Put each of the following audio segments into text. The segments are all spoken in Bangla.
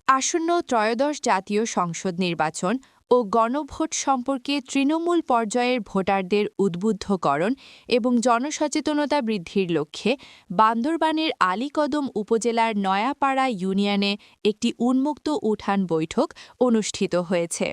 আসন্ন ত্রয়োদশ জাতীয় সংসদ নির্বাচন ও গণভোট সম্পর্কে তৃণমূল পর্যায়ের ভোটারদের উদ্বুদ্ধকরণ এবং জনসচেতনতা বৃদ্ধির লক্ষ্যে বান্দরবানের আলীকদম উপজেলার নয়াপাড়া ইউনিয়নে একটি উন্মুক্ত উঠান বৈঠক অনুষ্ঠিত হয়েছে।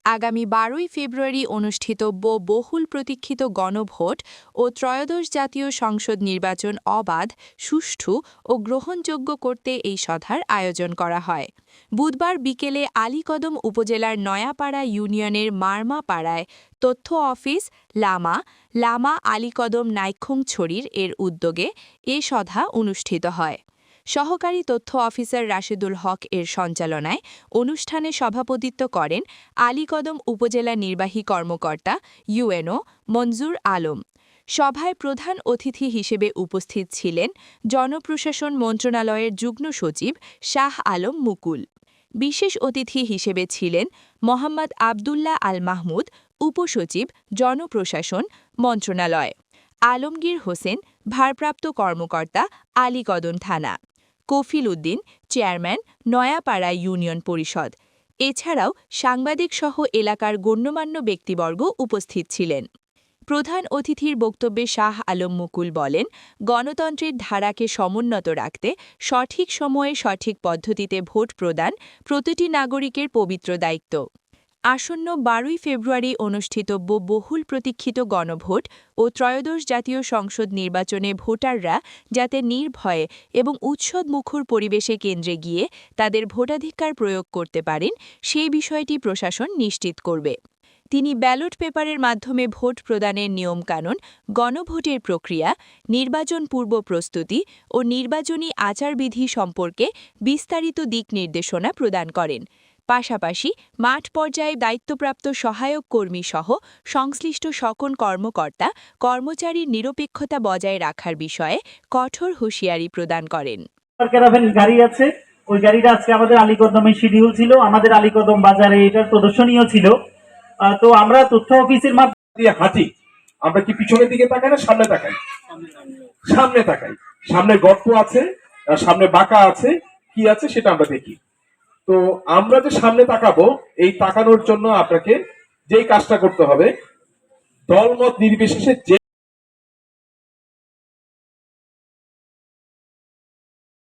আগামী 12ই ফেব্রুয়ারি অনুষ্ঠিতব্য বহুল প্রতীক্ষিত গণভোট ও ত্রয়োদশ জাতীয় সংসদ নির্বাচন অবাধ, সুষ্ঠু ও গ্রহণযোগ্য করতে এই সভার আয়োজন করা হয়। বুধবার বিকেলে আলীকদম উপজেলার নয়াপাড়া ইউনিয়নের মারমাপাড়ায় তথ্য অফিস লামা আলীকদম নাইক্ষংছড়ির এর উদ্যোগে এ সভা অনুষ্ঠিত হয়। সহকারী তথ্য অফিসার রাশেদুল হক এর সঞ্চালনায় অনুষ্ঠানে সভাপতিত্ব করেন আলীকদম উপজেলা নির্বাহী কর্মকর্তা ইউএনও মনজুর আলম। সভায় প্রধান অতিথি হিসেবে উপস্থিত ছিলেন জনপ্রশাসন মন্ত্রণালয়ের যুগ্ম সচিব শাহ আলম মুকুল। বিশেষ অতিথি হিসেবে ছিলেন মোহাম্মদ আবদুল্লাহ আল মাহমুদ, উপসচিব, জনপ্রশাসন মন্ত্রণালয়, আলমগীর হোসেন, ভারপ্রাপ্ত কর্মকর্তা, আলীকদম থানা, কফিল উদ্দিন, চেয়ারম্যান, নয়াপাড়া ইউনিয়ন পরিষদ। এছাড়াও সাংবাদিকসহ এলাকার গণ্যমান্য ব্যক্তিবর্গ উপস্থিত ছিলেন। প্রধান অতিথির বক্তব্যে শাহ আলম মুকুল বলেন, গণতন্ত্রের ধারাকে সমুন্নত রাখতে সঠিক সময়ে সঠিক পদ্ধতিতে ভোট প্রদান প্রতিটি নাগরিকের পবিত্র দায়িত্ব। আসন্ন 12ই ফেব্রুয়ারি অনুষ্ঠিতব্য বহুল প্রতীক্ষিত গণভোট ও ত্রয়োদশ জাতীয় সংসদ নির্বাচনে ভোটাররা যাতে নির্ভয়ে এবং উৎসবমুখর পরিবেশে কেন্দ্রে গিয়ে তাদের ভোটাধিকার প্রয়োগ করতে পারেন, সেই বিষয়টি প্রশাসন নিশ্চিত করবে। তিনি ব্যালট পেপারের মাধ্যমে ভোট প্রদানের নিয়মকানুন, গণভোটের প্রক্রিয়া, নির্বাচন পূর্ব প্রস্তুতি ও নির্বাচনী আচারবিধি সম্পর্কে বিস্তারিত দিক নির্দেশনা প্রদান করেন। পাশাপাশি মাঠ পর্যায়ে দায়িত্বপ্রাপ্ত সহায়ক কর্মীসহ সংশ্লিষ্ট সকল কর্মকর্তা কর্মচারীর নিরপেক্ষতা বজায় রাখার বিষয়ে কঠোর হুঁশিয়ারি প্রদান করেন। গাড়ি আছে, ওই গাড়িটা আজকে আমাদের আলীকদমে শিডিউল ছিল, আমাদের আলীকদম বাজারে এটার প্রদর্শনীয় ছিল। তো আমরা তথ্য অফিসের মাধ্যমে হাঁটি, আমরা কি পিছনের দিকে তাকাই না সামনে তাকাই? সামনে তাকাই। সামনে গর্ত আছে, সামনে বাঁকা আছে, কি আছে সেটা আমরা দেখি। তো আমরা যে সামনে তাকাবো, এই তাকানোর জন্য আপনাকে যেই কাজটা করতে হবে, দলমত নির্বিশেষে যে